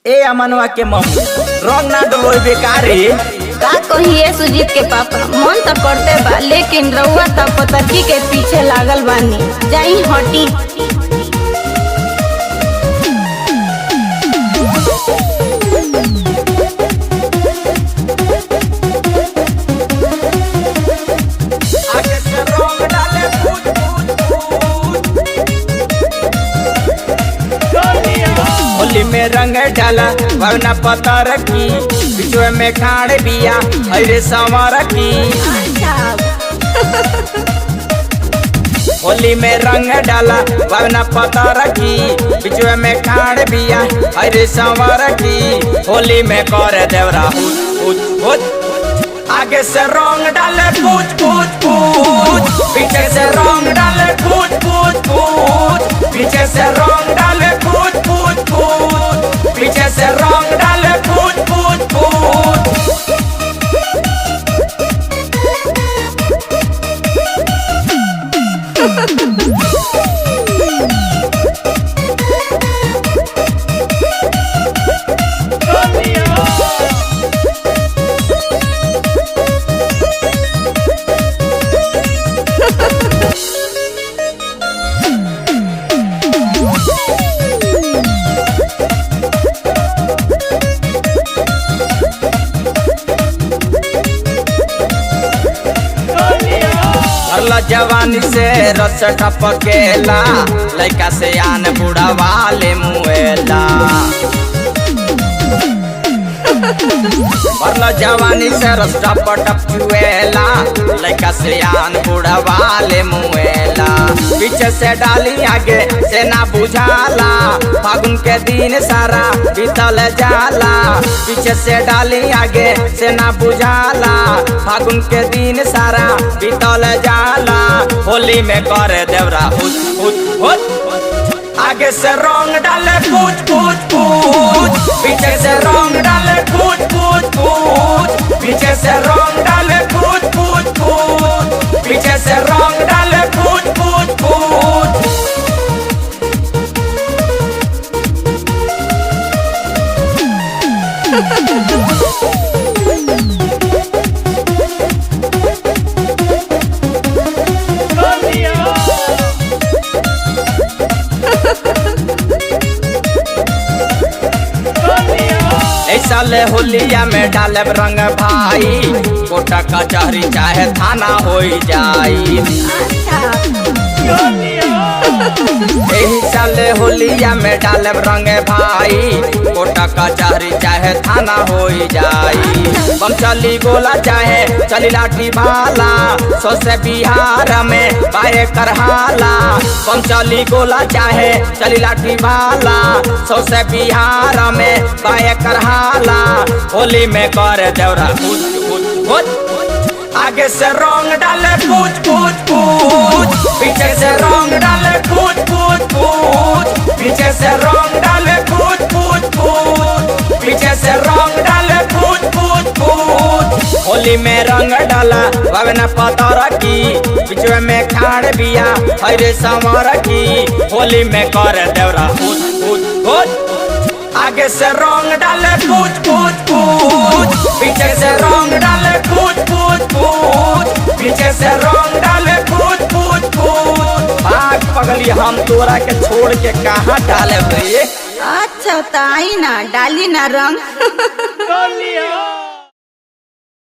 ए अमनवा के मम्मी रंग ना डोलोय बेकार रे। का कहिए सुजीत के पापा मन तो करते बा, लेकिन रउआ तो पतरकी के पीछे लागल बानी। जाई हटी। आगे से रंग डाले पूछ होली में रंग डाला वरना पतर की बिचवे में खाड़ बिया अरे संवर की। होली में रंग डाला वरना पतर की बिचवे में खाड़ बिया अरे संवर की। होली में कर देवरा आगे से रंग डाले पूछ पूछ पूछ, पीछे से रंग डाले पूछ पूछ पूछ, पीछे से रंग डाले पूछ पूछ पूछ, पीछे से रंग डाले पूछ पूछ पूछ। जवानी से रस टपकेला लइका से आन बुढ़ा वाले मुएला। जवानी से रस टपकेला लइका से आन बुढ़ा वाले मुएला। पीछे से डाली आगे से ना बुझाला फागुन के दिन सारा बीतल जाला। पीछे से डाली आगे से ना बुझाला फागुन के दिन सारा बीतल जाला। होली में कर देवरा आगे से रंग डाले पूछ पूछ पूछ, पीछे से रंग डाले पूछ पूछ पूछ, पीछे से रंग डाले पूछ पूछ पूछ, पीछे से रंग डाले पूछ पूछ पूछ। साले होलिया में डालब रंग भाई, कोटा कचहरी चाहे थाना हो जाई। साले होलिया में डालब रंग भाई, कोटा कचहरी चाहे थाना हो जाई। बम चली गोला चाहे चली लाठी भाला, सोसे बिहार में बाए करहाला। बम चली गोला चाहे चली लाठी भाला, सोसे बिहार में बाए करहाला। होली में कर देवरा आगे से रंग डाले पूछ पूछ पूछ, पीछे से रंग डाले पूछ पूछ पूछ, पीछे से रंग डाले पूछ पूछ पूछ, पीछे से रंग डाले पूछ पूछ पूछ। होली में रंग डाला वरना पतर की बिचवे में खाड़ बिया अरे संवर की। होली में कर देवरा आगे से रंग डाले पूछ पूछ पूछ, पीछे से रंग डाले पूछ पूछ पूछ, पीछे से रंग डाले पूछ पूछ पूछ। भाग पगली हम तोरा के छोड़ के कहाँ डाले रे। अच्छा ताई ना डाली ना रंग।